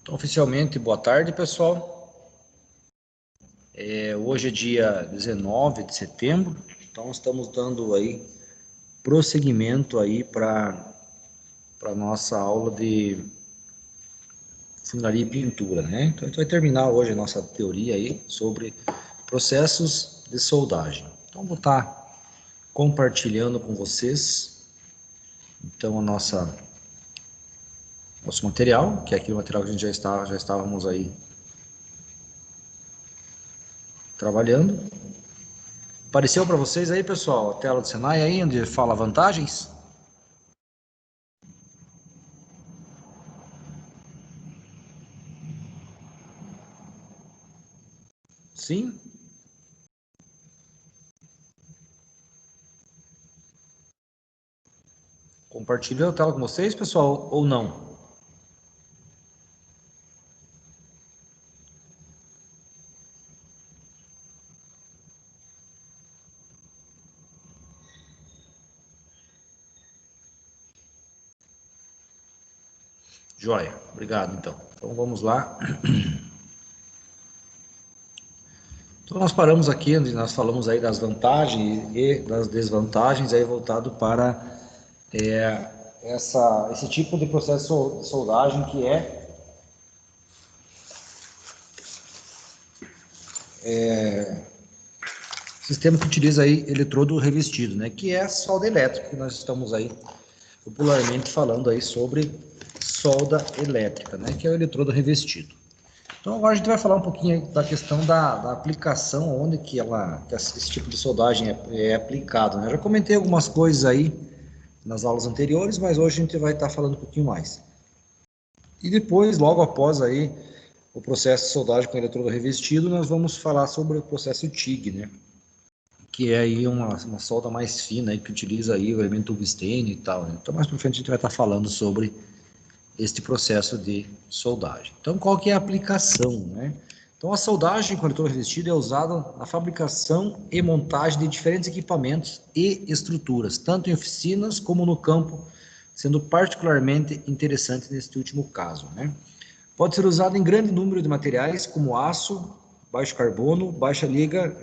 Então, oficialmente, boa tarde, pessoal. Hoje é dia 19 de setembro, então estamos dando aí prosseguimento aí para a nossa aula de funilaria e pintura, né? Então, a gente vai terminar hoje a nossa teoria aí sobre processos de soldagem. Então, vou estar compartilhando com vocês, então, nosso material, que é aquele material que a gente já estávamos aí trabalhando. Apareceu para vocês aí, pessoal, a tela do Senai aí, onde fala vantagens? Sim? Compartilhou a tela com vocês, pessoal, ou não? Joia, obrigado então. Então vamos lá. Então nós paramos aqui, onde nós falamos aí das vantagens e das desvantagens, aí voltado para esse tipo de processo de soldagem que é sistema que utiliza aí eletrodo revestido, né? Que é a solda elétrica, que nós estamos aí popularmente falando aí sobre solda elétrica, né? Que é o eletrodo revestido. Então agora a gente vai falar um pouquinho da questão da aplicação, onde que esse tipo de soldagem é aplicado, né? Eu já comentei algumas coisas aí nas aulas anteriores, mas hoje a gente vai estar falando um pouquinho mais. E depois, logo após aí o processo de soldagem com eletrodo revestido, nós vamos falar sobre o processo TIG, né? Que é aí uma solda mais fina aí, que utiliza aí o elemento tungstênio e tal, né? Então mais para frente a gente vai estar falando sobre este processo de soldagem. Então, qual que é a aplicação, né? Então, a soldagem com eletrodo revestido é usada na fabricação e montagem de diferentes equipamentos e estruturas, tanto em oficinas como no campo, sendo particularmente interessante neste último caso, né? Pode ser usado em grande número de materiais, como aço, baixo carbono, baixa liga,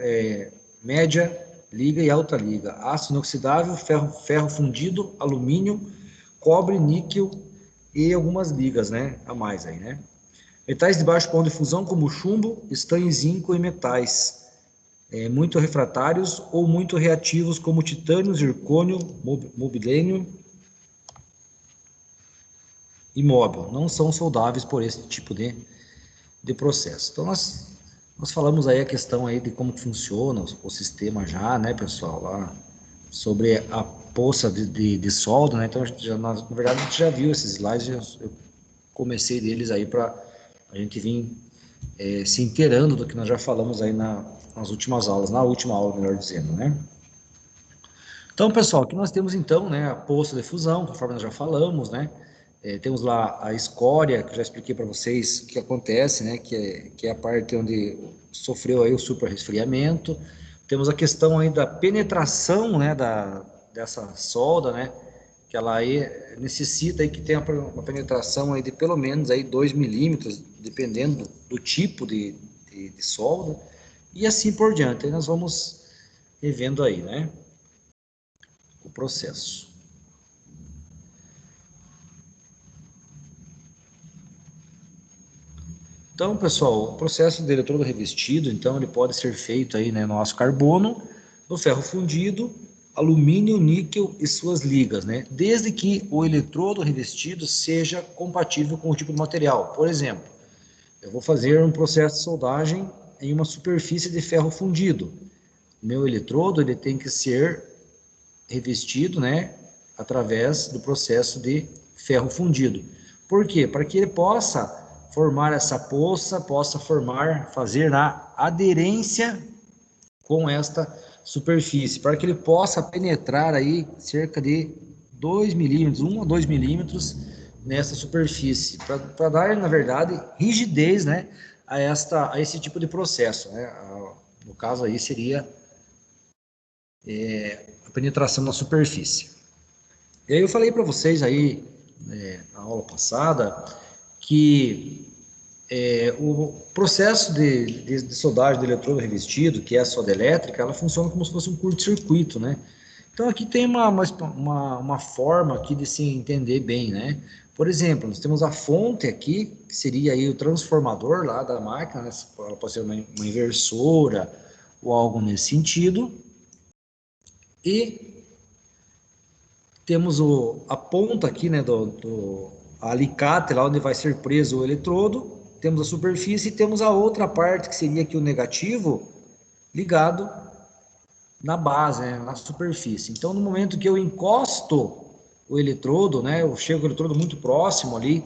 média liga e alta liga, aço inoxidável, ferro fundido, alumínio, cobre, níquel e algumas ligas, né, a mais aí, né? Metais de baixo ponto de fusão, como chumbo, estanho, zinco e metais muito refratários ou muito reativos, como titânio, zircônio, mobilênio e móvel, não são soldáveis por esse tipo de processo. Então, nós falamos aí a questão aí de como funciona o sistema já, né, pessoal, lá sobre a poça de solda, né? Então, na verdade, a gente já viu esses slides, eu comecei deles aí para a gente vir se inteirando do que nós já falamos aí nas últimas aulas, na última aula, melhor dizendo, né? Então, pessoal, aqui nós temos então, né, a poça de fusão, conforme nós já falamos, né? Temos lá a escória, que eu já expliquei para vocês o que acontece, né? Que é a parte onde sofreu aí o superresfriamento. Temos a questão aí da penetração, né, dessa solda, né? Que ela aí necessita aí que tenha uma penetração aí de pelo menos aí 2 milímetros, dependendo do tipo de solda, e assim por diante. Aí nós vamos revendo aí, né? O processo. Então, pessoal, o processo de eletrodo revestido, então, ele pode ser feito aí, né, no aço carbono, no ferro fundido, alumínio, níquel e suas ligas, né? Desde que o eletrodo revestido seja compatível com o tipo de material. Por exemplo, eu vou fazer um processo de soldagem em uma superfície de ferro fundido. Meu eletrodo, ele tem que ser revestido, né, através do processo de ferro fundido. Por quê? Para que ele possa formar essa poça, possa fazer a aderência com esta superfície, para que ele possa penetrar aí cerca de 2 milímetros, 1 a 2 milímetros nessa superfície, para dar, na verdade, rigidez, né, a esse tipo de processo, né? No caso aí seria a penetração na superfície. E aí eu falei para vocês aí, na aula passada, que O processo de soldagem do eletrodo revestido, que é a solda elétrica, ela funciona como se fosse um curto-circuito, né? Então, aqui tem uma forma aqui de se entender bem, né? Por exemplo, nós temos a fonte aqui, que seria aí o transformador lá da máquina, né? Ela pode ser uma inversora ou algo nesse sentido. E temos a ponta aqui, né, do alicate, lá onde vai ser preso o eletrodo. Temos a superfície e temos a outra parte, que seria aqui o negativo, ligado na base, né, na superfície. Então, no momento que eu encosto o eletrodo, né, eu chego o eletrodo muito próximo ali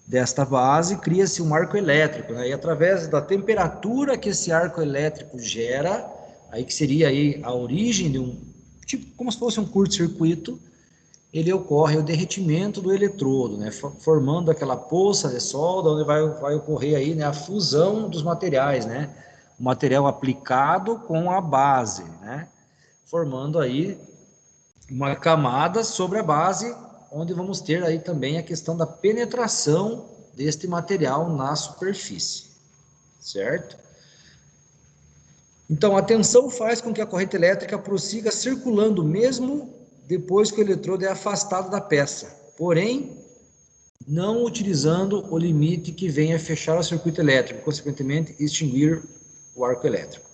desta base, cria-se um arco elétrico, né, e através da temperatura que esse arco elétrico gera, aí que seria aí a origem de um, tipo, como se fosse um curto-circuito, ele ocorre o derretimento do eletrodo, né, formando aquela poça de solda, onde vai ocorrer aí, né, a fusão dos materiais, né, o material aplicado com a base, né, formando aí uma camada sobre a base, onde vamos ter aí também a questão da penetração deste material na superfície, certo? Então, a tensão faz com que a corrente elétrica prossiga circulando mesmo depois que o eletrodo é afastado da peça, porém, não utilizando o limite que venha fechar o circuito elétrico, consequentemente, extinguir o arco elétrico.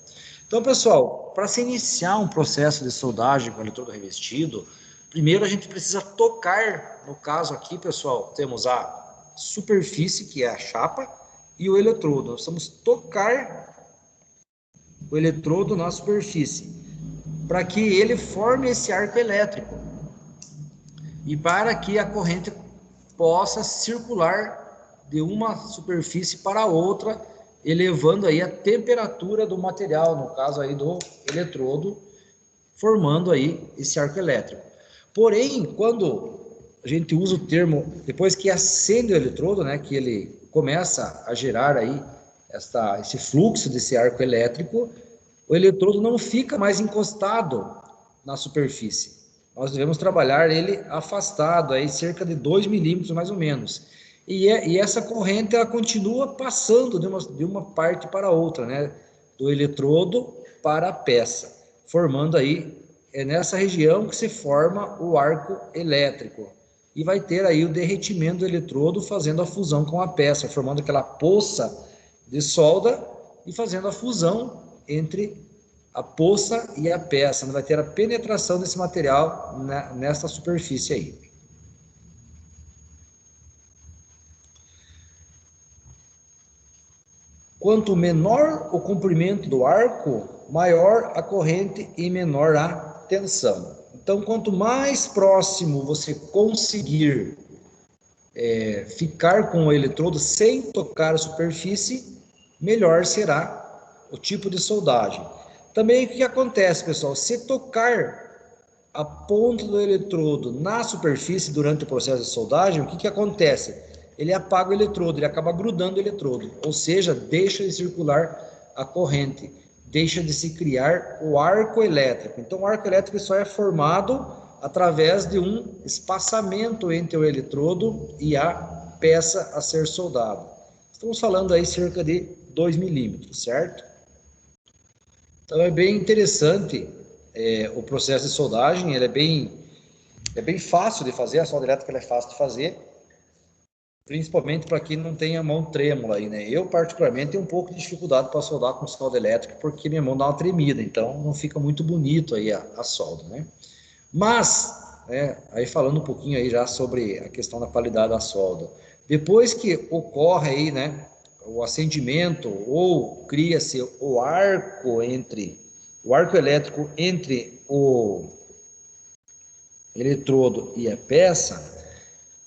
Então, pessoal, para se iniciar um processo de soldagem com eletrodo revestido, primeiro a gente precisa tocar, no caso aqui, pessoal, temos a superfície, que é a chapa, e o eletrodo. Nós vamos tocar o eletrodo na superfície, para que ele forme esse arco elétrico e para que a corrente possa circular de uma superfície para outra, elevando aí a temperatura do material, no caso aí do eletrodo, formando aí esse arco elétrico. Porém, quando a gente usa o termo, depois que acende o eletrodo, né, que ele começa a gerar aí esse fluxo desse arco elétrico, o eletrodo não fica mais encostado na superfície. Nós devemos trabalhar ele afastado, aí cerca de 2 milímetros mais ou menos. E essa corrente ela continua passando de uma parte para outra, né? Do eletrodo para a peça, formando aí, nessa região que se forma o arco elétrico. E vai ter aí o derretimento do eletrodo fazendo a fusão com a peça, formando aquela poça de solda e fazendo a fusão entre a poça e a peça, vai ter a penetração desse material nessa superfície aí. Quanto menor o comprimento do arco, maior a corrente e menor a tensão. Então, quanto mais próximo você conseguir ficar com o eletrodo sem tocar a superfície, melhor será o tipo de soldagem. Também o que acontece, pessoal? Se tocar a ponta do eletrodo na superfície durante o processo de soldagem, o que acontece? Ele apaga o eletrodo, ele acaba grudando o eletrodo, ou seja, deixa de circular a corrente, deixa de se criar o arco elétrico. Então, o arco elétrico só é formado através de um espaçamento entre o eletrodo e a peça a ser soldada. Estamos falando aí cerca de 2 milímetros, certo? Então é bem interessante o processo de soldagem, ele é bem fácil de fazer, a solda elétrica é fácil de fazer, principalmente para quem não tem a mão trêmula aí, né? Eu, particularmente, tenho um pouco de dificuldade para soldar com solda elétrica, porque minha mão dá uma tremida, então não fica muito bonito aí a solda, né? Mas, aí falando um pouquinho aí já sobre a questão da qualidade da solda, depois que ocorre aí, né, o acendimento ou cria-se o arco elétrico entre o eletrodo e a peça,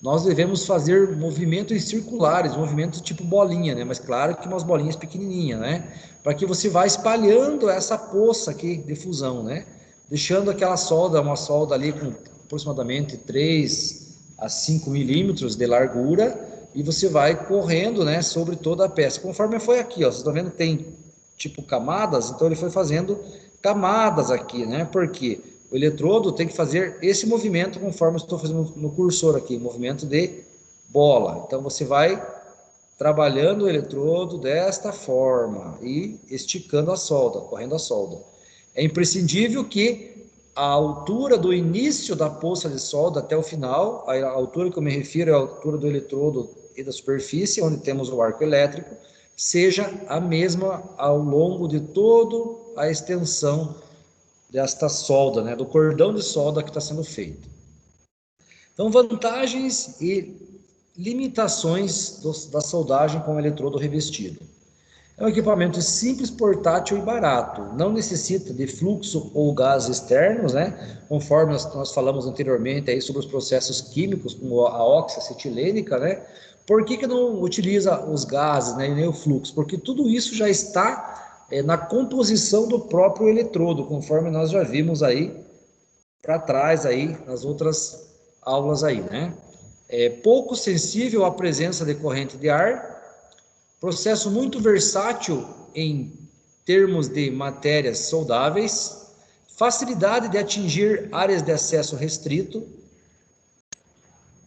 nós devemos fazer movimentos circulares, movimentos tipo bolinha, né? Mas claro que umas bolinhas pequenininhas, né? Para que você vá espalhando essa poça aqui de fusão, né? Deixando aquela solda, uma solda ali com aproximadamente 3 a 5 milímetros de largura, e você vai correndo, né, sobre toda a peça. Conforme foi aqui, ó, vocês estão vendo que tem tipo camadas, então ele foi fazendo camadas aqui, né? Porque o eletrodo tem que fazer esse movimento conforme eu estou fazendo no cursor aqui, movimento de bola. Então você vai trabalhando o eletrodo desta forma e esticando a solda, correndo a solda. É imprescindível que a altura do início da poça de solda até o final, a altura que eu me refiro é a altura do eletrodo e da superfície, onde temos o arco elétrico, seja a mesma ao longo de toda a extensão desta solda, né, do cordão de solda que está sendo feito. Então, vantagens e limitações da soldagem com eletrodo revestido. É um equipamento simples, portátil e barato. Não necessita de fluxo ou gases externos, né? Conforme nós falamos anteriormente aí sobre os processos químicos, como a oxiacetilênica, né? Por que não utiliza os gases, né, e nem o fluxo? Porque tudo isso já está na composição do próprio eletrodo, conforme nós já vimos aí para trás aí nas outras aulas aí, né? É pouco sensível à presença de corrente de ar. Processo muito versátil em termos de matérias soldáveis, facilidade de atingir áreas de acesso restrito,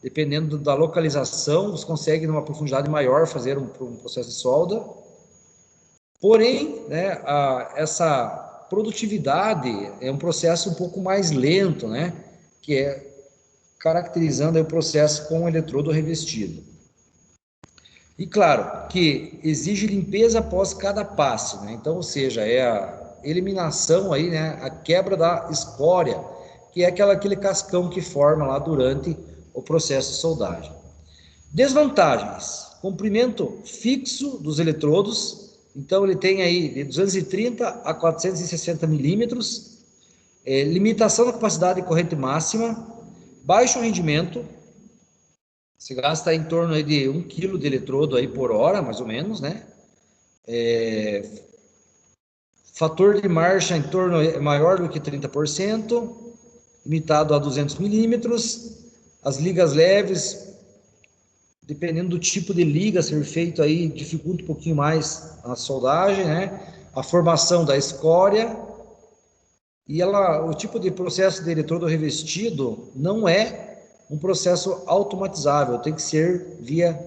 dependendo da localização, você consegue numa profundidade maior fazer um processo de solda. Porém, né, essa produtividade é um processo um pouco mais lento, né, que é caracterizando o processo com o eletrodo revestido. E claro, que exige limpeza após cada passo, né? Então, ou seja, é a eliminação aí, né? A quebra da escória, que é aquele cascão que forma lá durante o processo de soldagem. Desvantagens: comprimento fixo dos eletrodos, então ele tem aí de 230 a 460 milímetros, limitação da capacidade de corrente máxima, baixo rendimento. Você gasta em torno aí de 1 kg de eletrodo aí por hora, mais ou menos, né? Fator de marcha em torno maior do que 30%, limitado a 200 milímetros. As ligas leves, dependendo do tipo de liga a ser feito aí, dificulta um pouquinho mais a soldagem, né? A formação da escória. E o tipo de processo de eletrodo revestido não é um processo automatizável, tem que ser via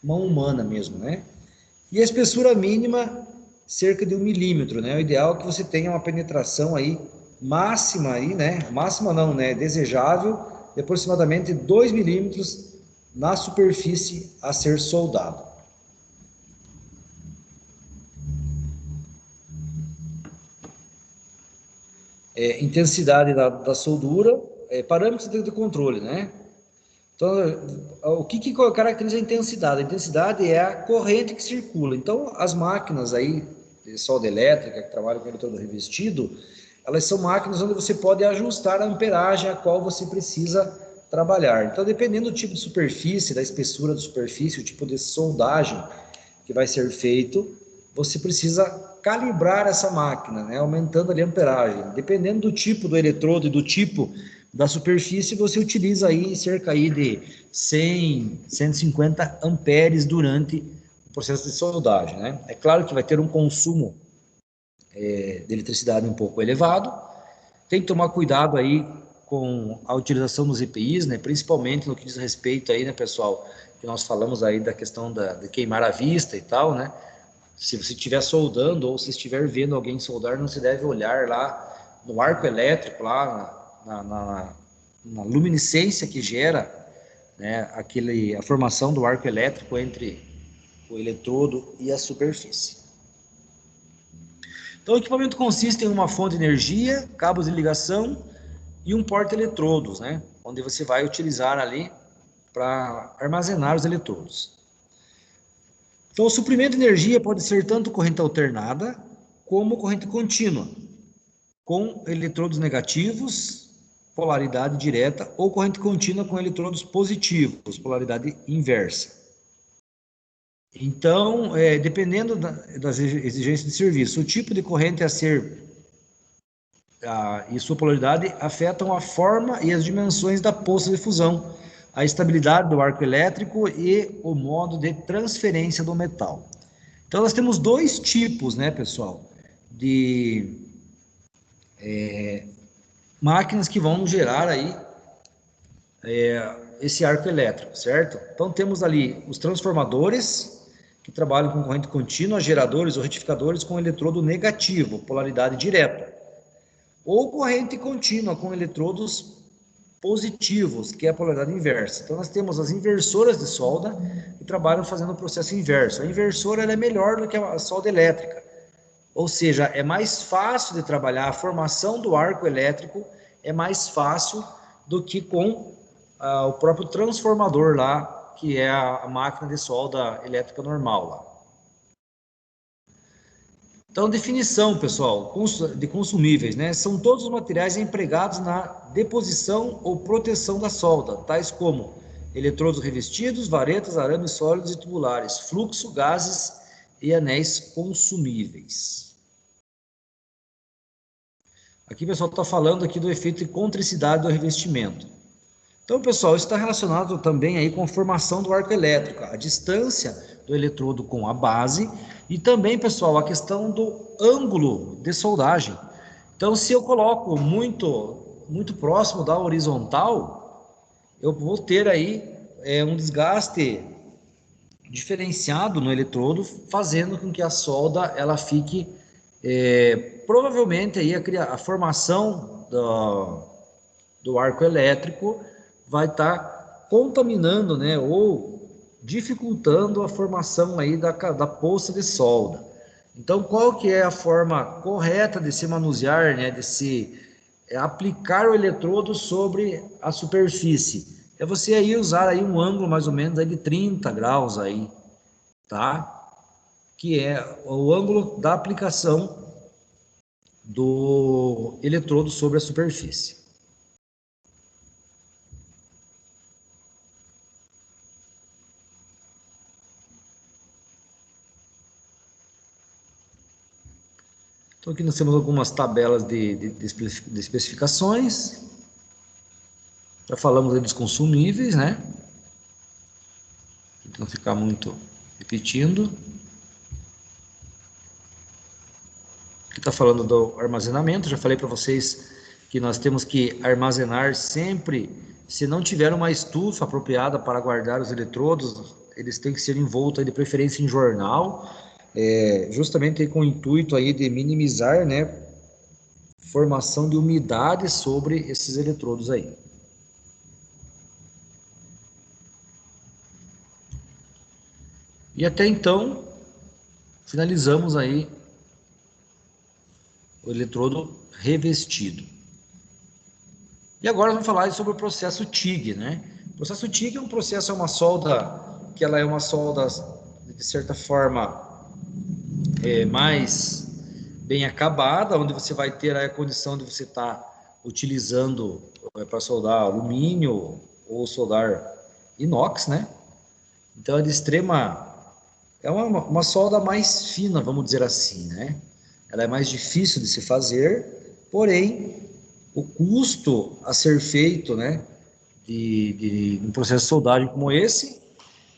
mão humana mesmo, né? E a espessura mínima, cerca de 1 milímetro, né? O ideal é que você tenha uma penetração aí máxima aí, né? Máxima não, né? Desejável, de aproximadamente 2 milímetros na superfície a ser soldado. Intensidade da soldura, parâmetros de controle, né? Então, o que caracteriza a intensidade? A intensidade é a corrente que circula. Então, as máquinas aí de solda elétrica que trabalham com eletrodo revestido, elas são máquinas onde você pode ajustar a amperagem a qual você precisa trabalhar. Então, dependendo do tipo de superfície, da espessura da superfície, o tipo de soldagem que vai ser feito, você precisa calibrar essa máquina, né, aumentando ali a amperagem. Dependendo do tipo do eletrodo e do tipo da superfície, você utiliza aí cerca aí de 100, 150 amperes durante o processo de soldagem, né? É claro que vai ter um consumo de eletricidade um pouco elevado. Tem que tomar cuidado aí com a utilização dos EPIs, né? Principalmente no que diz respeito aí, né, pessoal, que nós falamos aí da questão de queimar a vista e tal, né? Se você estiver soldando ou se estiver vendo alguém soldar, não se deve olhar lá no arco elétrico, lá na luminescência que gera, né, a formação do arco elétrico entre o eletrodo e a superfície. Então, o equipamento consiste em uma fonte de energia, cabos de ligação e um porta-eletrodos, né, onde você vai utilizar ali para armazenar os eletrodos. Então, o suprimento de energia pode ser tanto corrente alternada como corrente contínua, com eletrodos negativos, polaridade direta, ou corrente contínua com eletrodos positivos, polaridade inversa. Então, dependendo das exigências de serviço, o tipo de corrente a ser e sua polaridade afetam a forma e as dimensões da poça de fusão, a estabilidade do arco elétrico e o modo de transferência do metal. Então, nós temos dois tipos, né, pessoal, de máquinas que vão gerar aí esse arco elétrico, certo? Então, temos ali os transformadores, que trabalham com corrente contínua, geradores ou retificadores com eletrodo negativo, polaridade direta, ou corrente contínua com eletrodos positivos, que é a polaridade inversa. Então, nós temos as inversoras de solda que trabalham fazendo o processo inverso. A inversora ela é melhor do que a solda elétrica, ou seja, é mais fácil de trabalhar, a formação do arco elétrico é mais fácil do que com o próprio transformador lá, que é a máquina de solda elétrica normal lá. Então, definição, pessoal, de consumíveis, né? São todos os materiais empregados na deposição ou proteção da solda, tais como eletrodos revestidos, varetas, arames sólidos e tubulares, fluxo, gases e anéis consumíveis. Aqui o pessoal está falando aqui do efeito de contricidade do revestimento. Então, pessoal, isso está relacionado também aí com a formação do arco elétrico, a distância do eletrodo com a base e também, pessoal, a questão do ângulo de soldagem. Então, se eu coloco muito próximo da horizontal, eu vou ter aí um desgaste diferenciado no eletrodo, fazendo com que a solda ela fique provavelmente aí a formação do arco elétrico vai estar contaminando, né, ou dificultando a formação aí da poça de solda. Então, qual que é a forma correta de se manusear, né, de se aplicar o eletrodo sobre a superfície? É você aí usar aí um ângulo mais ou menos aí de 30 graus aí, tá? Que é o ângulo da aplicação do eletrodo sobre a superfície. Então, aqui nós temos algumas tabelas de especificações. Já falamos dos consumíveis, né? Então, não ficar muito repetindo. Aqui está falando do armazenamento. Já falei para vocês que nós temos que armazenar sempre, se não tiver uma estufa apropriada para guardar os eletrodos, eles têm que ser envoltos, de preferência em jornal, justamente com o intuito aí de minimizar, né, formação de umidade sobre esses eletrodos aí. E até então, finalizamos aí o eletrodo revestido. E agora vamos falar sobre o processo TIG, né? O processo TIG é um processo, é uma solda, que ela é uma solda, de certa forma, mais bem acabada, onde você vai ter a condição de você estar utilizando para soldar alumínio ou soldar inox, né? Então é de extrema, é uma solda mais fina, vamos dizer assim, né? Ela é mais difícil de se fazer, porém o custo a ser feito, né, de um processo de soldagem como esse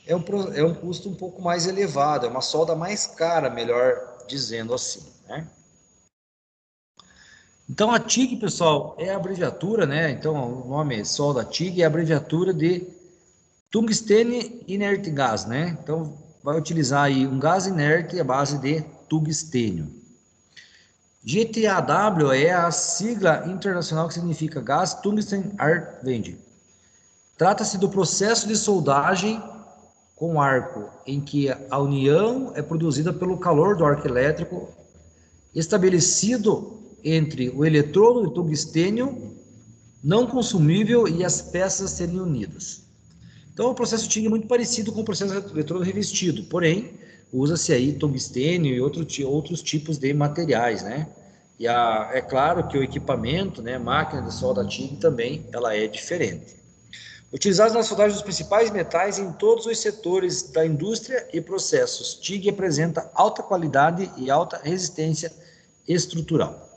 é um custo um pouco mais elevado, é uma solda mais cara, melhor dizendo assim, né? Então, a TIG, pessoal, é a abreviatura, né? Então, o nome solda TIG é a abreviatura de Tungstênio Inert Gas, né? Então, vai utilizar aí um gás inerte à base de tungstênio. GTAW é a sigla internacional que significa Gas Tungsten Arc-Welding. Trata-se do processo de soldagem com arco, em que a união é produzida pelo calor do arco elétrico estabelecido entre o eletrodo de tungstênio não consumível e as peças serem unidas. Então, o processo TIG é muito parecido com o processo de eletrodo revestido, porém, usa-se aí tungstênio e outros tipos de materiais, né? E é claro que o equipamento, né, máquina de solda TIG também, ela é diferente. Utilizados nas soldagens dos principais metais em todos os setores da indústria e processos, TIG apresenta alta qualidade e alta resistência estrutural.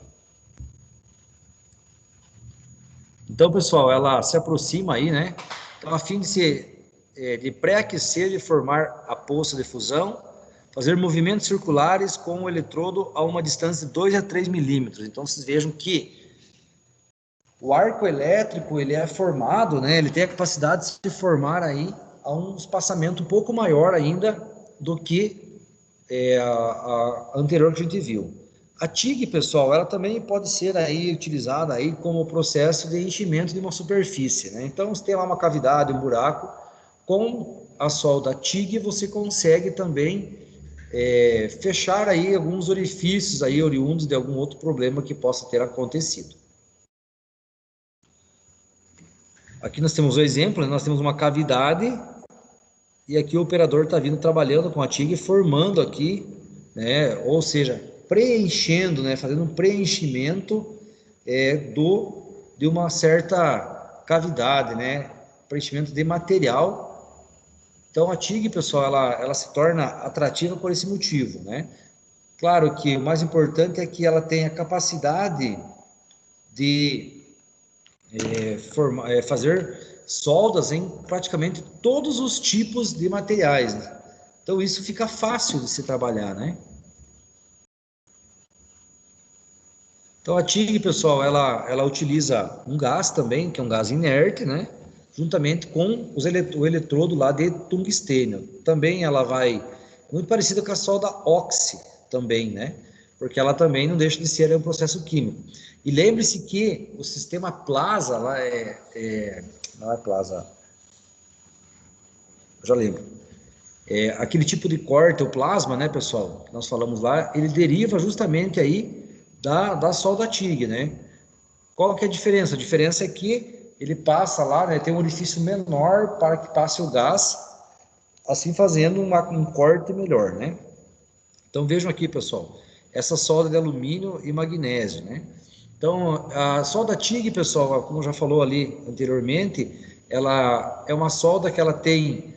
Então, pessoal, ela se aproxima aí, né? Então, a fim de pré-aquecer e formar a poça de fusão, fazer movimentos circulares com o eletrodo a uma distância de 2 a 3 milímetros. Então, vocês vejam que o arco elétrico, ele é formado, né? Ele tem a capacidade de se formar aí a um espaçamento um pouco maior ainda do que a anterior que a gente viu. A TIG, pessoal, ela também pode ser aí utilizada aí como processo de enchimento de uma superfície, né? Então, se tem lá uma cavidade, um buraco, com a solda TIG você consegue também fechar aí alguns orifícios aí oriundos de algum outro problema que possa ter acontecido. Aqui nós temos o exemplo, né? Nós temos uma cavidade e aqui o operador está vindo trabalhando com a TIG, formando aqui, né? Ou seja, preenchendo, né? Fazendo um preenchimento de uma certa cavidade, né? Preenchimento de material. Então a TIG, pessoal, ela se torna atrativa por esse motivo, né? Claro que o mais importante é que ela tenha capacidade de fazer soldas em praticamente todos os tipos de materiais, né? Então isso fica fácil de se trabalhar, né? Então a TIG, pessoal, ela utiliza um gás também, que é um gás inerte, né? Juntamente com o eletrodo lá de tungstênio. Também ela vai, muito parecida com a solda oxi também, né? Porque ela também não deixa de ser um processo químico. E lembre-se que o sistema Plaza, lá não é Plaza, eu já lembro. Aquele tipo de corte, o plasma, né, pessoal, que nós falamos lá, ele deriva justamente aí da solda TIG, né? Qual que é a diferença? A diferença é que ele passa lá, né, tem um orifício menor para que passe o gás, assim fazendo um corte melhor, né? Então vejam aqui, pessoal, essa solda de alumínio e magnésio, né? Então a solda TIG, pessoal, como já falou ali anteriormente, ela é uma solda que ela tem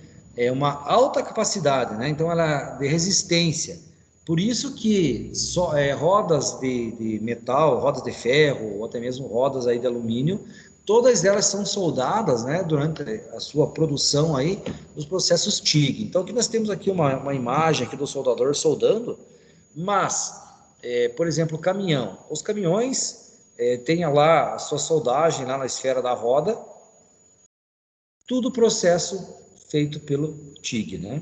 uma alta capacidade, né? Então ela é de resistência. Por isso que rodas de metal, rodas de ferro, ou até mesmo rodas aí de alumínio, todas elas são soldadas, né, durante a sua produção aí, nos processos TIG. Então, aqui nós temos aqui uma imagem aqui do soldador soldando, mas, por exemplo, caminhão. Os caminhões têm lá a sua soldagem lá na esfera da roda, tudo processo feito pelo TIG, né?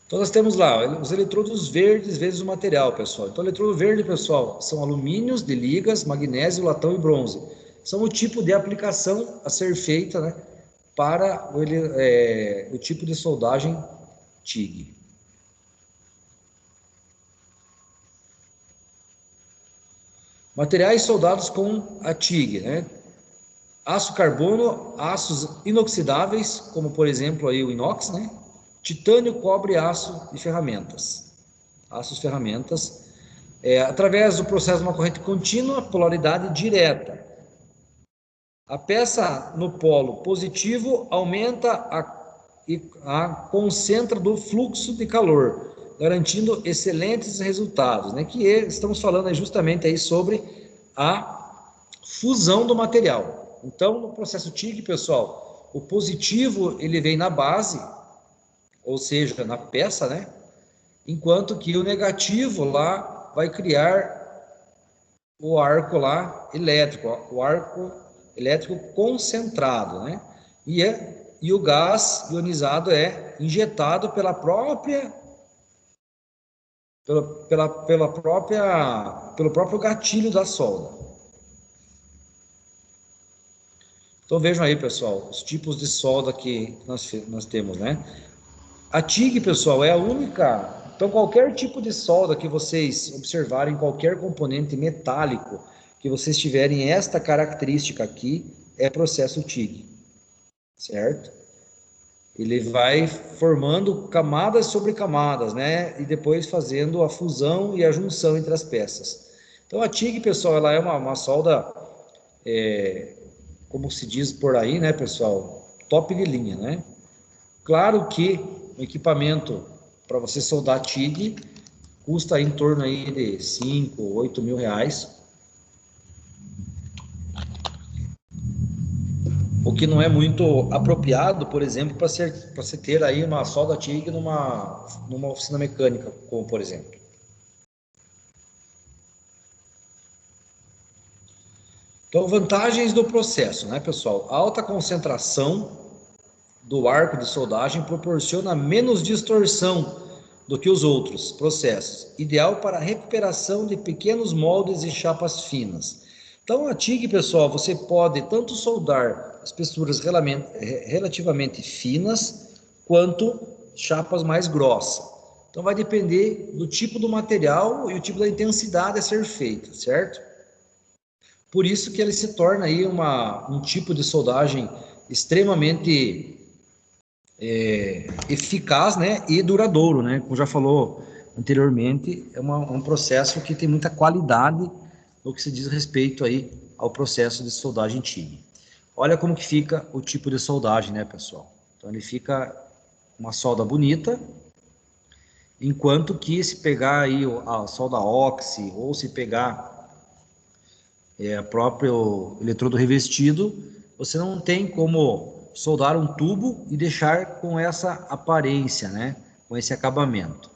Então, nós temos lá os eletrodos verdes vezes o material, pessoal. Então, o eletrodo verde, pessoal, são alumínios de ligas, magnésio, latão e bronze. São o tipo de aplicação a ser feita, né, para o tipo de soldagem TIG. Materiais soldados com a TIG, né? Aço carbono, aços inoxidáveis, como por exemplo aí o inox, né? Titânio, cobre, aço e ferramentas. Aços, ferramentas. Através do processo de uma corrente contínua, polaridade direta. A peça no polo positivo aumenta a concentra do fluxo de calor, garantindo excelentes resultados, né? Que estamos falando aí justamente aí sobre a fusão do material. Então, no processo TIG, pessoal, o positivo ele vem na base, ou seja, na peça, né? Enquanto que o negativo lá vai criar o arco lá elétrico, o arco elétrico concentrado, né? E o gás ionizado é injetado pelo próprio gatilho da solda. Então vejam aí, pessoal, os tipos de solda que nós temos, né? A TIG, pessoal, é a única. Então, qualquer tipo de solda que vocês observarem, qualquer componente metálico que vocês tiverem esta característica aqui, é processo TIG, certo? Ele vai formando camadas sobre camadas, né? E depois fazendo a fusão e a junção entre as peças. Então, a TIG, pessoal, ela é uma solda, como se diz por aí, né, pessoal? Top de linha, né? Claro que o equipamento para você soldar TIG custa em torno aí de 5, 8 mil reais. O que não é muito apropriado, por exemplo, para você ter aí uma solda TIG numa oficina mecânica, como por exemplo. Então, vantagens do processo, né, pessoal? Alta concentração do arco de soldagem proporciona menos distorção do que os outros processos, ideal para a recuperação de pequenos moldes e chapas finas. Então, a TIG, pessoal, você pode tanto soldar espessuras relativamente finas, quanto chapas mais grossas. Então, vai depender do tipo do material e o tipo da intensidade a ser feita, certo? Por isso que ele se torna aí um tipo de soldagem extremamente eficaz, né, e duradouro, né? Como já falou anteriormente, é um processo que tem muita qualidade no que se diz respeito aí ao processo de soldagem TIG. Olha como que fica o tipo de soldagem, né, pessoal? Então ele fica uma solda bonita, enquanto que se pegar aí a solda oxi ou se pegar próprio eletrodo revestido, você não tem como soldar um tubo e deixar com essa aparência, né? Com esse acabamento.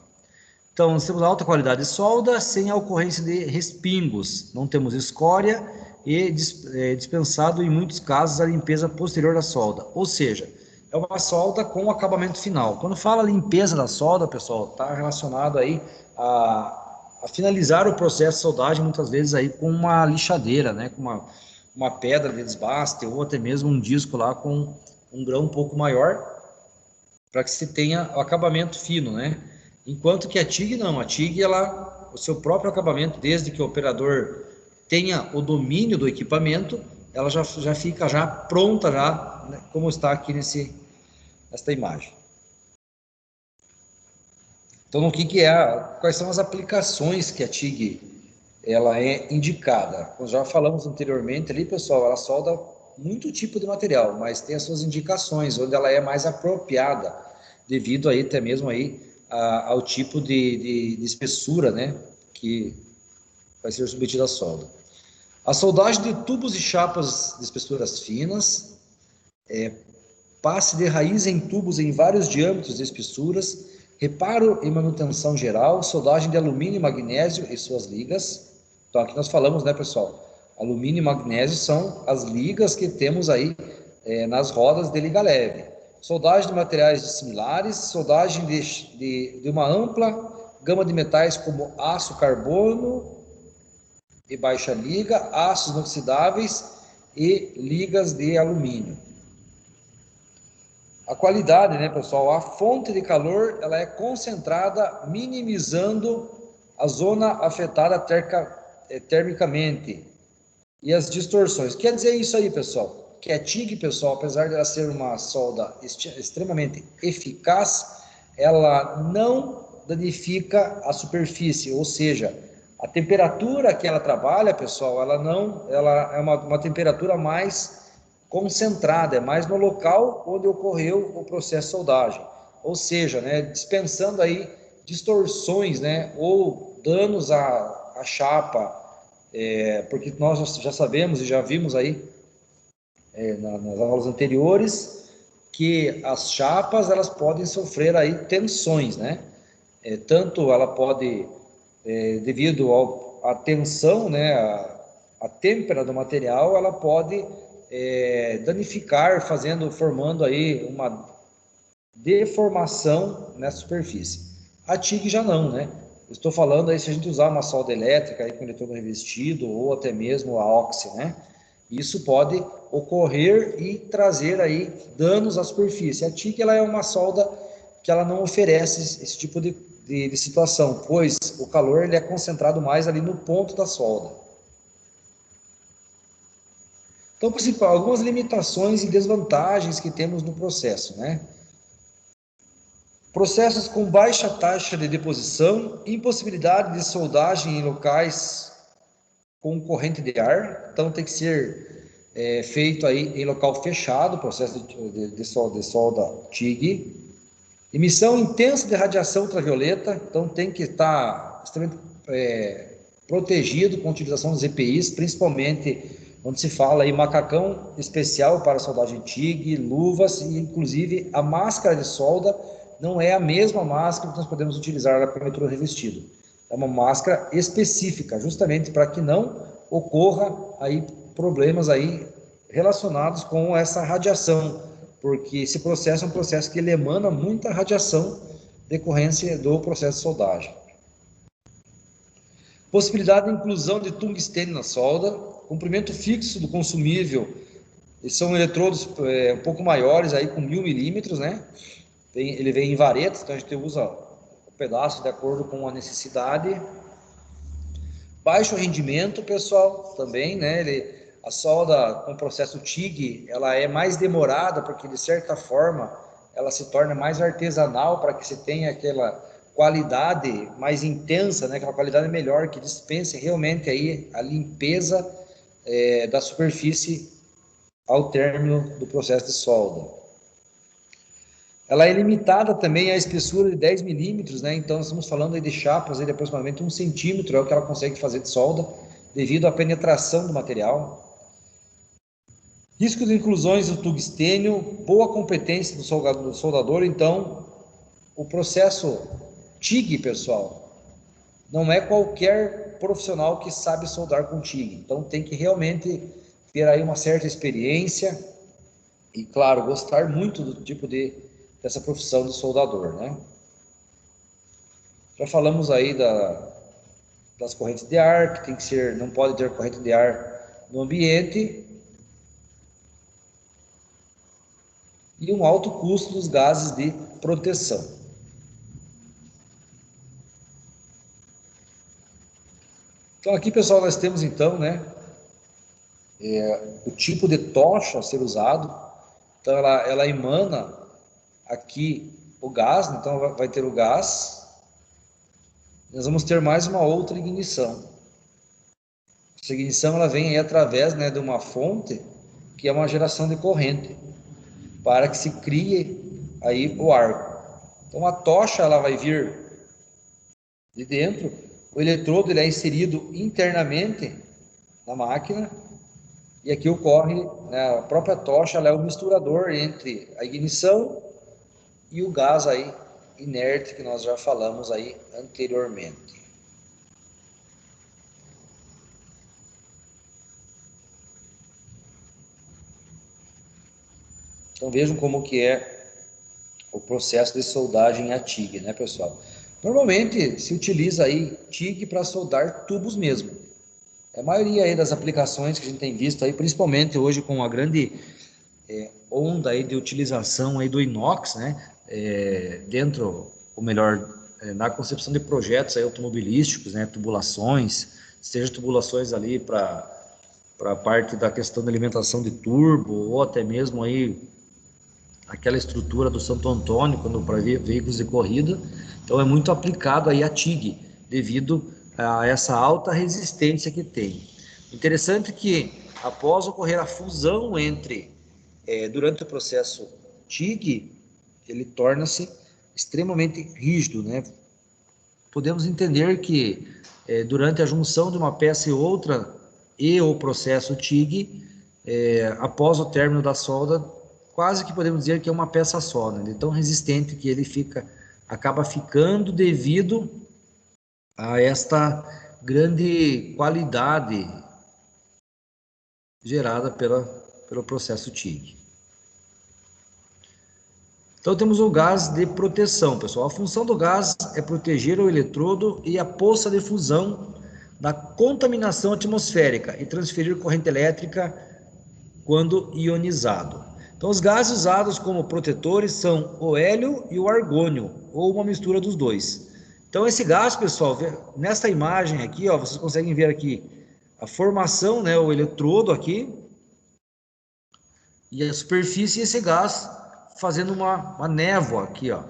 Então, nós temos alta qualidade de solda, sem a ocorrência de respingos. Não temos escória e dispensado, em muitos casos, a limpeza posterior da solda. Ou seja, é uma solda com acabamento final. Quando fala limpeza da solda, pessoal, está relacionado aí a finalizar o processo de soldagem, muitas vezes aí com uma lixadeira, né? Com uma pedra de desbaste ou até mesmo um disco lá com um grão um pouco maior, para que se tenha o acabamento fino, né? Enquanto que a TIG não, a TIG, ela, o seu próprio acabamento, desde que o operador tenha o domínio do equipamento, ela já fica já pronta, já, né, como está aqui nesta imagem. Então, quais são as aplicações que a TIG ela é indicada? Nós já falamos anteriormente ali, pessoal, ela solda muito tipo de material, mas tem as suas indicações, onde ela é mais apropriada, devido aí até mesmo aí ao tipo de espessura, né, que vai ser submetida à solda. A soldagem de tubos e chapas de espessuras finas, passe de raiz em tubos em vários diâmetros e espessuras, reparo e manutenção geral, soldagem de alumínio e magnésio e suas ligas. Então aqui nós falamos, né, pessoal, alumínio e magnésio são as ligas que temos aí nas rodas de liga leve. Soldagem de materiais similares, soldagem de uma ampla gama de metais como aço, carbono e baixa liga, aços inoxidáveis e ligas de alumínio. A qualidade, né, pessoal? A fonte de calor, ela é concentrada, minimizando a zona afetada termicamente e as distorções. Quer dizer isso aí, pessoal? Que a TIG, pessoal, apesar de ela ser uma solda extremamente eficaz, ela não danifica a superfície, ou seja, a temperatura que ela trabalha, pessoal, ela é uma temperatura mais concentrada, é mais no local onde ocorreu o processo de soldagem, ou seja, né, dispensando aí distorções, né, ou danos à chapa, porque nós já sabemos e já vimos aí nas aulas anteriores que as chapas elas podem sofrer aí tensões, né? Tanto ela pode, devido à tensão, né, a têmpera do material, ela pode danificar, formando aí uma deformação nessa superfície. A TIG já não, né? Eu estou falando aí se a gente usar uma solda elétrica aí com eletrodo revestido ou até mesmo a oxi, né? Isso pode ocorrer e trazer aí danos à superfície. A TIG ela é uma solda que ela não oferece esse tipo de situação, pois o calor ele é concentrado mais ali no ponto da solda. Então, principal, algumas limitações e desvantagens que temos no processo, né? Processos com baixa taxa de deposição, impossibilidade de soldagem em locais com corrente de ar, então tem que ser feito aí em local fechado, processo de solda TIG. Emissão intensa de radiação ultravioleta, então tem que estar extremamente protegido com a utilização dos EPIs, principalmente onde se fala aí macacão especial para soldagem TIG, luvas e inclusive a máscara de solda não é a mesma máscara que nós podemos utilizar para o eletrodo revestido. É uma máscara específica, justamente para que não ocorra aí problemas aí relacionados com essa radiação, porque esse processo é um processo que ele emana muita radiação decorrência do processo de soldagem. Possibilidade de inclusão de tungstênio na solda, comprimento fixo do consumível, são eletrodos um pouco maiores, aí com 1000 milímetros, né? Ele vem em varetas, então a gente usa o pedaço de acordo com a necessidade. Baixo rendimento, pessoal, também, né? A solda com processo TIG, ela é mais demorada, porque de certa forma ela se torna mais artesanal, para que você tenha aquela qualidade mais intensa, né? Aquela qualidade melhor, que dispense realmente aí a limpeza da superfície ao término do processo de solda. Ela é limitada também à espessura de 10 milímetros, né? Então, nós estamos falando aí de chapas aí de aproximadamente 1 centímetro, é o que ela consegue fazer de solda, devido à penetração do material. Risco de inclusões do tungstênio, boa competência do soldador. Então, o processo TIG, pessoal, não é qualquer profissional que sabe soldar com TIG. Então, tem que realmente ter aí uma certa experiência e, claro, gostar muito do tipo dessa profissão de soldador, né? Já falamos aí das correntes de ar, que tem que ser, não pode ter corrente de ar no ambiente, e um alto custo dos gases de proteção. Então aqui, pessoal, nós temos então, né, o tipo de tocha a ser usado. Então ela emana aqui o gás, então vai ter o gás. Nós vamos ter mais uma outra ignição. Essa ignição ela vem aí através, né, de uma fonte que é uma geração de corrente, para que se crie aí o arco. Então a tocha ela vai vir de dentro, o eletrodo ele é inserido internamente na máquina, e aqui ocorre, né, a própria tocha ela é o misturador entre a ignição e o gás aí inerte que nós já falamos aí anteriormente. Então vejam como que é o processo de soldagem a TIG, né, pessoal? Normalmente se utiliza aí TIG para soldar tubos mesmo. A maioria aí das aplicações que a gente tem visto aí, principalmente hoje com a grande onda aí de utilização aí do inox, né, dentro, ou melhor, na concepção de projetos aí automobilísticos, né, tubulações, seja tubulações ali para a parte da questão da alimentação de turbo, ou até mesmo aí aquela estrutura do Santo Antônio, quando para veículos de corrida. Então é muito aplicado aí a TIG, devido a essa alta resistência que tem. Interessante que após ocorrer a fusão durante o processo TIG, ele torna-se extremamente rígido, né? Podemos entender que durante a junção de uma peça e outra e o processo TIG, após o término da solda, quase que podemos dizer que é uma peça só, né? De tão resistente que ele acaba ficando devido a esta grande qualidade gerada pelo processo TIG. Então temos o gás de proteção, pessoal. A função do gás é proteger o eletrodo e a poça de fusão da contaminação atmosférica e transferir corrente elétrica quando ionizado. Então os gases usados como protetores são o hélio e o argônio, ou uma mistura dos dois. Então esse gás, pessoal, nesta imagem aqui, ó, vocês conseguem ver aqui a formação, né, o eletrodo aqui, e a superfície, e esse gás fazendo uma névoa aqui, ó.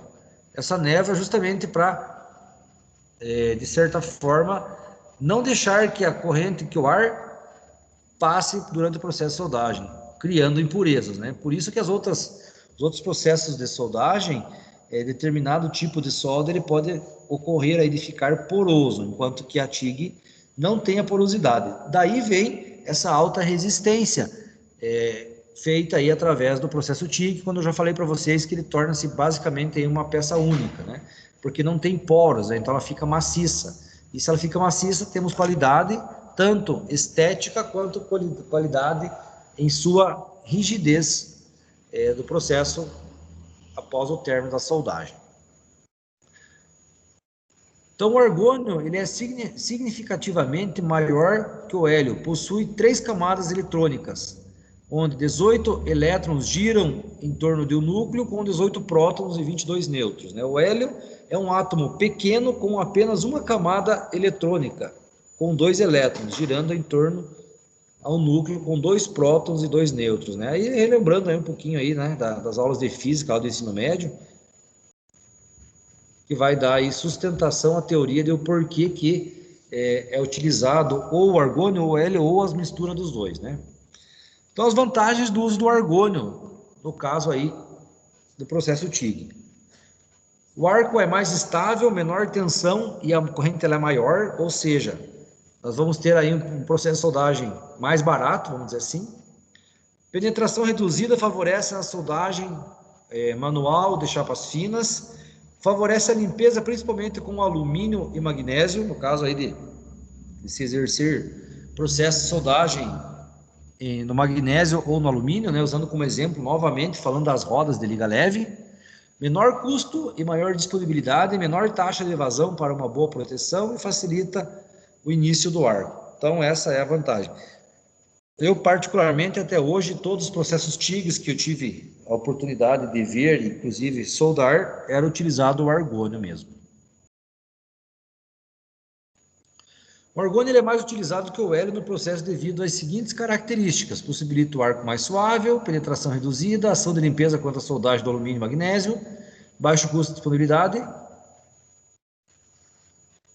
Essa névoa é justamente para, de certa forma, não deixar que a corrente, que o ar passe durante o processo de soldagem, criando impurezas, né? Por isso que os outros processos de soldagem, determinado tipo de solda, ele pode ocorrer aí de ficar poroso, enquanto que a TIG não tem a porosidade. Daí vem essa alta resistência, feita aí através do processo TIG, quando eu já falei para vocês que ele torna-se basicamente aí uma peça única, né? Porque não tem poros, né? Então ela fica maciça. E se ela fica maciça, temos qualidade, tanto estética quanto qualidade em sua rigidez do processo após o término da soldagem. Então, o argônio ele é significativamente maior que o hélio, possui 3 camadas eletrônicas, onde 18 elétrons giram em torno de um núcleo com 18 prótons e 22 nêutrons. O hélio é um átomo pequeno com apenas uma camada eletrônica, com 2 elétrons, girando em torno ao núcleo com 2 prótons e 2 nêutrons. Aí, relembrando aí um pouquinho aí, das aulas de física do ensino médio, que vai dar aí sustentação à teoria do porquê que é utilizado ou o argônio ou o hélio ou as misturas dos dois, Então, as vantagens do uso do argônio, no caso aí do processo TIG. O arco é mais estável, menor tensão e a corrente ela é maior, ou seja, nós vamos ter aí um processo de soldagem mais barato, vamos dizer assim. Penetração reduzida favorece a soldagem manual de chapas finas, favorece a limpeza principalmente com alumínio e magnésio, no caso aí de se exercer processo de soldagem no magnésio ou no alumínio, usando como exemplo, novamente, falando das rodas de liga leve. Menor custo e maior disponibilidade, menor taxa de evasão para uma boa proteção e facilita o início do arco. Então, essa é a vantagem. Eu, particularmente, até hoje, todos os processos TIGs que eu tive a oportunidade de ver, inclusive soldar, era utilizado o argônio mesmo. O argônio ele é mais utilizado que o hélio no processo devido às seguintes características: possibilita o arco mais suave, penetração reduzida, ação de limpeza contra a soldagem do alumínio e magnésio, baixo custo de disponibilidade,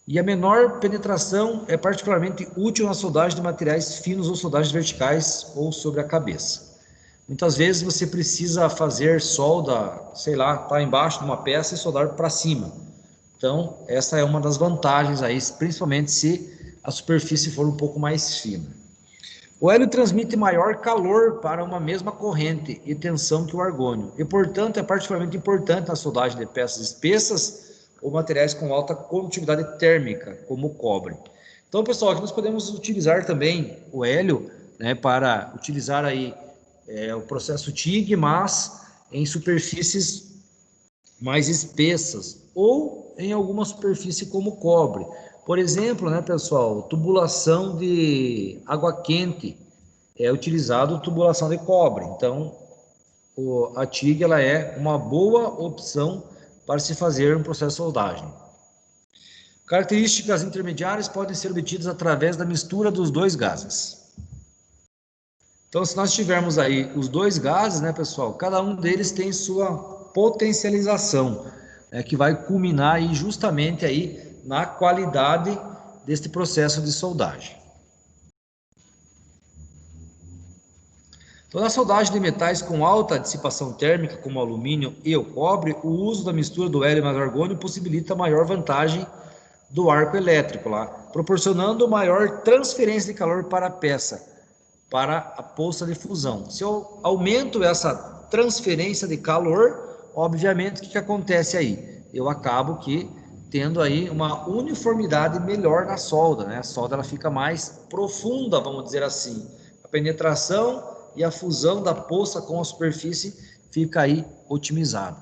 e a menor penetração é particularmente útil na soldagem de materiais finos ou soldagens verticais ou sobre a cabeça. Muitas vezes você precisa fazer solda, sei lá, tá embaixo de uma peça e soldar para cima. Então, essa é uma das vantagens aí, principalmente se a superfície for um pouco mais fina. O hélio transmite maior calor para uma mesma corrente e tensão que o argônio, e, portanto, é particularmente importante na soldagem de peças espessas ou materiais com alta condutividade térmica, como o cobre. Então, pessoal, aqui nós podemos utilizar também o hélio, para utilizar aí o processo TIG, mas em superfícies mais espessas ou em alguma superfície como cobre. Por exemplo, pessoal, tubulação de água quente é utilizado tubulação de cobre. Então, a TIG ela é uma boa opção para se fazer um processo de soldagem. Características intermediárias podem ser obtidas através da mistura dos dois gases. Então, se nós tivermos aí os dois gases, pessoal, cada um deles tem sua potencialização, que vai culminar aí justamente aí na qualidade deste processo de soldagem. Então, na soldagem de metais com alta dissipação térmica, como o alumínio e o cobre, o uso da mistura do hélio mais argônio possibilita maior vantagem do arco elétrico, proporcionando maior transferência de calor para a peça, para a poça de fusão. Se eu aumento essa transferência de calor, obviamente, o que acontece aí? Eu acabo tendo aí uma uniformidade melhor na solda, A solda ela fica mais profunda, vamos dizer assim. A penetração e a fusão da poça com a superfície fica aí otimizada.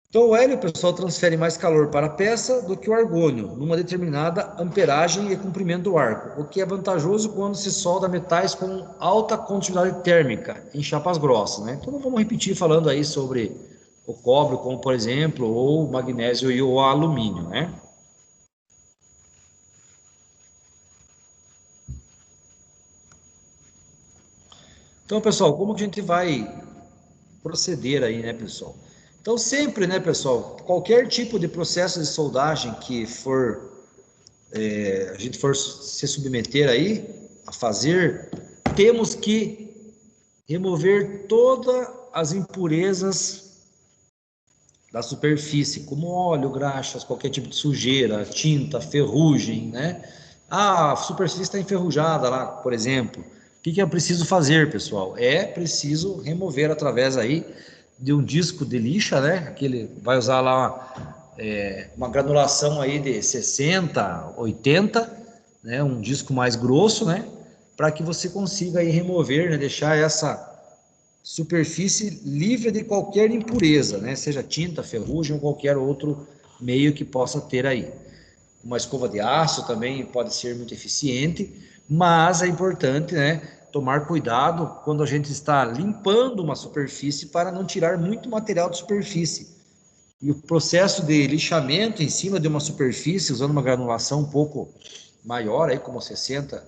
Então, o hélio, pessoal, transfere mais calor para a peça do que o argônio, numa determinada amperagem e comprimento do arco, o que é vantajoso quando se solda metais com alta condutividade térmica em chapas grossas, Então, não vamos repetir falando aí sobre o cobre, como por exemplo, ou o magnésio e o alumínio, Então, pessoal, como que a gente vai proceder aí, pessoal? Então, sempre, pessoal, qualquer tipo de processo de soldagem que a gente for se submeter aí a fazer, temos que remover todas as impurezas da superfície, como óleo, graxas, qualquer tipo de sujeira, tinta, ferrugem, a superfície está enferrujada lá, por exemplo. O que é preciso fazer, pessoal? É preciso remover através aí de um disco de lixa, Aquele vai usar lá uma granulação aí de 60, 80, um disco mais grosso, para que você consiga aí remover, deixar essa superfície livre de qualquer impureza, né? Seja tinta, ferrugem ou qualquer outro meio que possa ter aí. Uma escova de aço também pode ser muito eficiente, mas é importante, né, tomar cuidado quando a gente está limpando uma superfície para não tirar muito material de superfície. E o processo de lixamento em cima de uma superfície, usando uma granulação um pouco maior, aí como 60,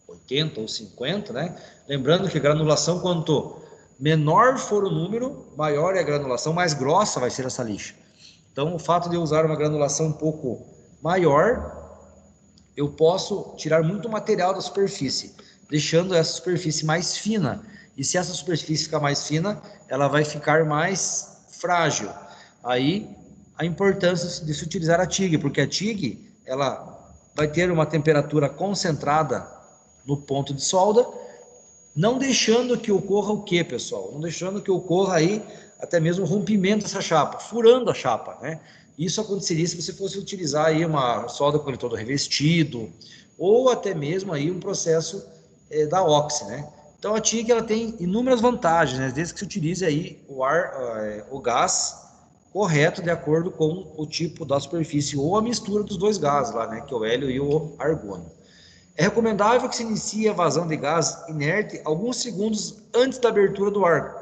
80 ou 50, né? Lembrando que a granulação, quanto menor for o número, maior é a granulação, mais grossa vai ser essa lixa. Então, o fato de eu usar uma granulação um pouco maior, eu posso tirar muito material da superfície, deixando essa superfície mais fina. E se essa superfície ficar mais fina, ela vai ficar mais frágil. Aí, a importância de se utilizar a TIG, porque a TIG, ela vai ter uma temperatura concentrada no ponto de solda, não deixando que ocorra o quê, pessoal? Não deixando que ocorra aí até mesmo o rompimento dessa chapa, furando a chapa, né? Isso aconteceria se você fosse utilizar aí uma solda com eletrodo revestido, ou até mesmo aí um processo da Oxy, né? Então a TIG ela tem inúmeras vantagens, né? Desde que se utilize aí o gás correto de acordo com o tipo da superfície ou a mistura dos dois gases lá, né? Que é o hélio e o argônio. É recomendável que se inicie a vazão de gás inerte alguns segundos antes da abertura do arco.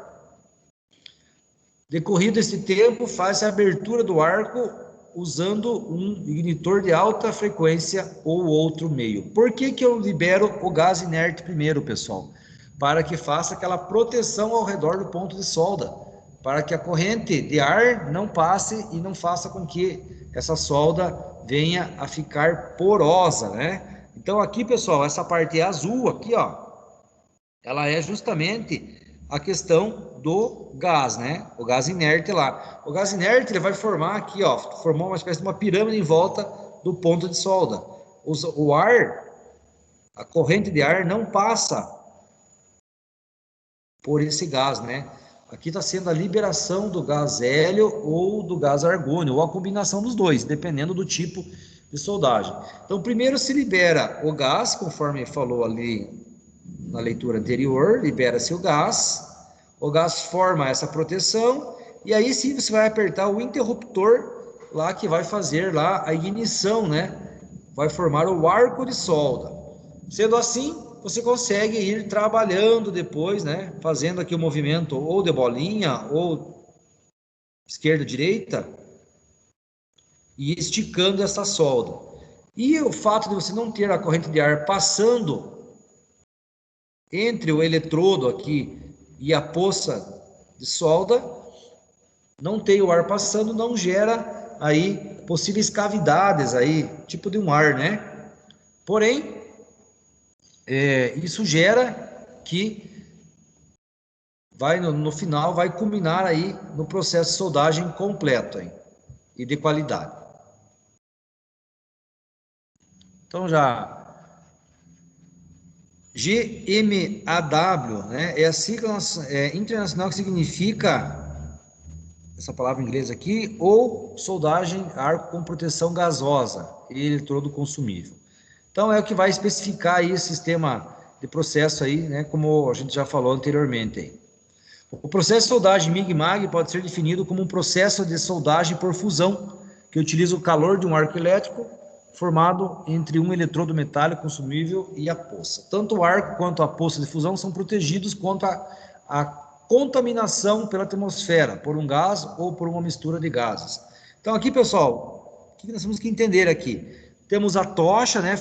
Decorrido esse tempo, faz a abertura do arco usando um ignitor de alta frequência ou outro meio. Por que que eu libero o gás inerte primeiro, pessoal? Para que faça aquela proteção ao redor do ponto de solda, para que a corrente de ar não passe e não faça com que essa solda venha a ficar porosa, né? Então aqui, pessoal, essa parte azul aqui, ó, ela é justamente a questão do gás, né? O gás inerte lá. O gás inerte ele vai formar aqui, ó, formou uma espécie de uma pirâmide em volta do ponto de solda. O ar, a corrente de ar não passa por esse gás, né? Aqui está sendo a liberação do gás hélio ou do gás argônio, ou a combinação dos dois, dependendo do tipo de soldagem. Então, primeiro se libera o gás, conforme falou ali na leitura anterior, libera-se o gás forma essa proteção, e aí sim você vai apertar o interruptor lá que vai fazer lá a ignição, né? Vai formar o arco de solda. Sendo assim, você consegue ir trabalhando depois, né? Fazendo aqui o movimento ou de bolinha ou esquerda-direita e esticando essa solda. E o fato de você não ter a corrente de ar passando entre o eletrodo aqui e a poça de solda, não tem o ar passando, não gera aí possíveis cavidades aí, tipo de um ar, né? Porém, isso gera que vai no final vai culminar aí no processo de soldagem completo aí, e de qualidade. Então já GMAW, né, é a sigla internacional que significa, essa palavra em inglês aqui, ou soldagem arco com proteção gasosa e eletrodo consumível. Então é o que vai especificar aí o sistema de processo aí, né, como a gente já falou anteriormente aí. O processo de soldagem MIG-MAG pode ser definido como um processo de soldagem por fusão, que utiliza o calor de um arco elétrico formado entre um eletrodo metálico consumível e a poça. Tanto o arco quanto a poça de fusão são protegidos contra a contaminação pela atmosfera, por um gás ou por uma mistura de gases. Então aqui, pessoal, o que nós temos que entender aqui? Temos a tocha, né?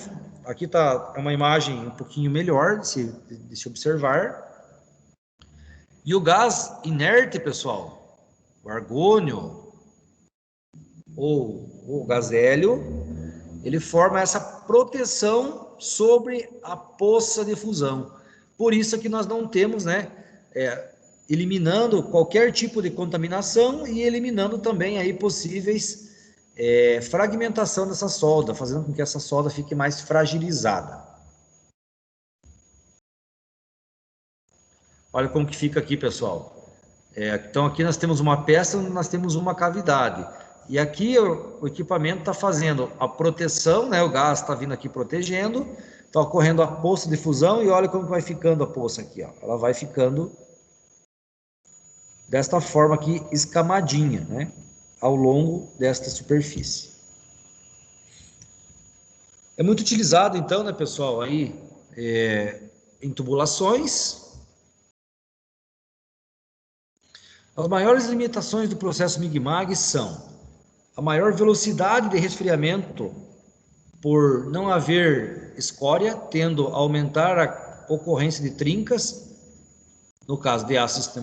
Aqui está uma imagem um pouquinho melhor de se observar. E o gás inerte, pessoal, o argônio ou o gás hélio, ele forma essa proteção sobre a poça de fusão. Por isso que nós não temos, né, eliminando qualquer tipo de contaminação e eliminando também aí possíveis fragmentação dessa solda, fazendo com que essa solda fique mais fragilizada. Olha como que fica aqui, pessoal. Então aqui nós temos uma peça, nós temos uma cavidade. E aqui o equipamento está fazendo a proteção, né? O gás está vindo aqui protegendo, está ocorrendo a poça de fusão e olha como vai ficando a poça aqui, ó. Ela vai ficando desta forma aqui, escamadinha, né? Ao longo desta superfície. É muito utilizado, então, né, pessoal, aí, em tubulações. As maiores limitações do processo Mig-Mag são a maior velocidade de resfriamento por não haver escória, tendo a aumentar a ocorrência de trincas, no caso de ácidos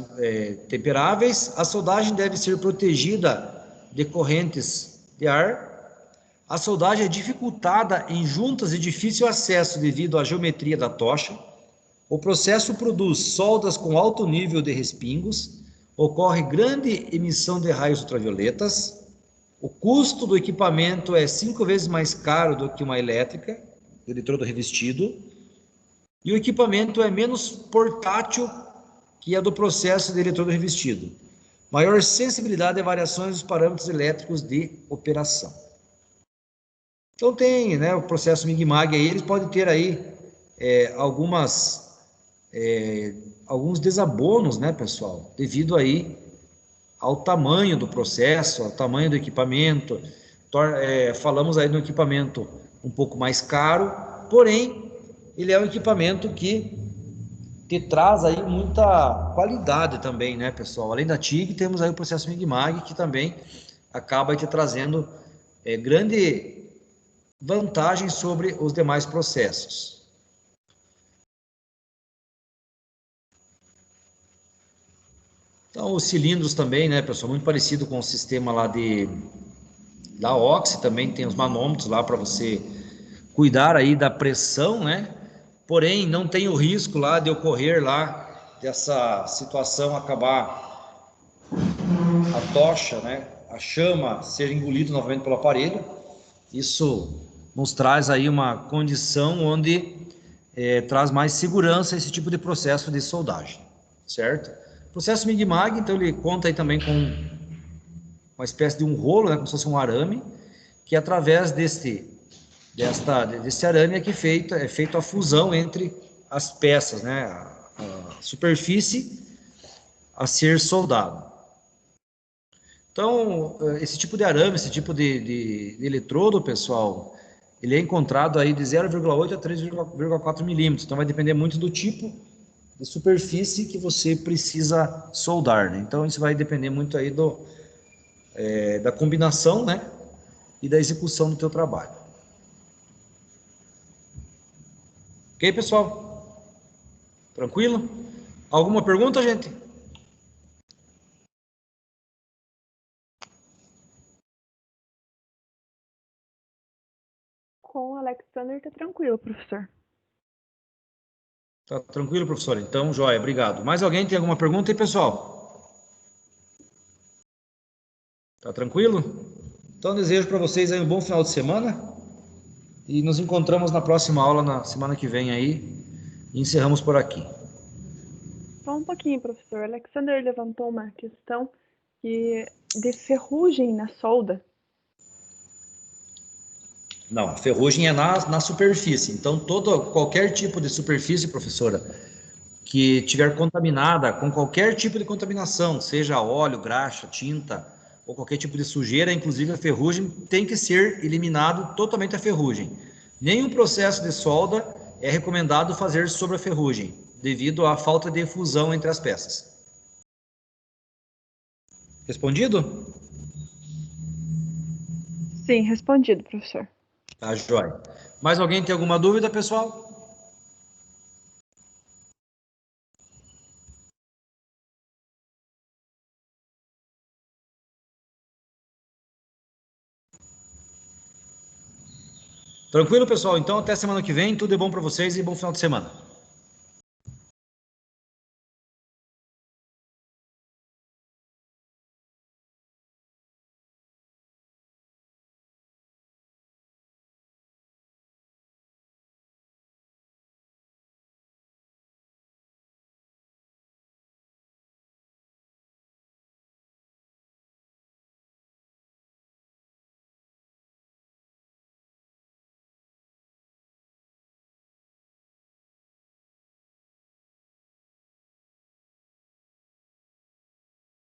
temperáveis. A soldagem deve ser protegida de correntes de ar. A soldagem é dificultada em juntas de difícil acesso devido à geometria da tocha. O processo produz soldas com alto nível de respingos. Ocorre grande emissão de raios ultravioletas. O custo do equipamento é 5 vezes mais caro do que uma elétrica, eletrodo revestido. E o equipamento é menos portátil que a do processo de eletrodo revestido. Maior sensibilidade a variações dos parâmetros elétricos de operação. Então tem, né, o processo Mig-Mag aí, eles podem ter aí alguns desabonos, né, pessoal, devido aí ao tamanho do processo, ao tamanho do equipamento. Falamos aí de um equipamento um pouco mais caro, porém, ele é um equipamento que te traz aí muita qualidade também, né, pessoal? Além da TIG, temos aí o processo Mig-Mag, que também acaba te trazendo grande vantagem sobre os demais processos. Então, os cilindros também, né, pessoal, muito parecido com o sistema lá da Oxy, também tem os manômetros lá para você cuidar aí da pressão, né? Porém, não tem o risco lá de ocorrer lá dessa situação acabar a tocha, né, a chama ser engolida novamente pelo aparelho. Isso nos traz aí uma condição onde traz mais segurança esse tipo de processo de soldagem, certo? O processo Mig-Mag, então, ele conta aí também com uma espécie de um rolo, né, como se fosse um arame, que através desse arame é que é feito a fusão entre as peças, né, a superfície a ser soldado. Então, esse tipo de arame, esse tipo de eletrodo, pessoal, ele é encontrado aí de 0,8 a 3,4 milímetros. Então, vai depender muito do tipo de superfície que você precisa soldar, né? Então, isso vai depender muito aí da combinação, né, e da execução do teu trabalho. Ok, pessoal? Tranquilo? Alguma pergunta, gente? Com o Alexander tá tranquilo, professor. Tá tranquilo, professor? Então, joia, obrigado. Mais alguém tem alguma pergunta aí, pessoal? Tá tranquilo? Então, desejo para vocês aí um bom final de semana e nos encontramos na próxima aula, na semana que vem aí, e encerramos por aqui. Só um pouquinho, professor. O Alexander levantou uma questão de ferrugem na solda. Não, a ferrugem é na superfície. Então, qualquer tipo de superfície, professora, que tiver contaminada com qualquer tipo de contaminação, seja óleo, graxa, tinta ou qualquer tipo de sujeira, inclusive a ferrugem, tem que ser eliminado totalmente a ferrugem. Nenhum processo de solda é recomendado fazer sobre a ferrugem, devido à falta de fusão entre as peças. Respondido? Sim, respondido, professor. Tá, joia. Mais alguém tem alguma dúvida, pessoal? Tranquilo, pessoal? Então, até semana que vem. Tudo de bom para vocês e bom final de semana.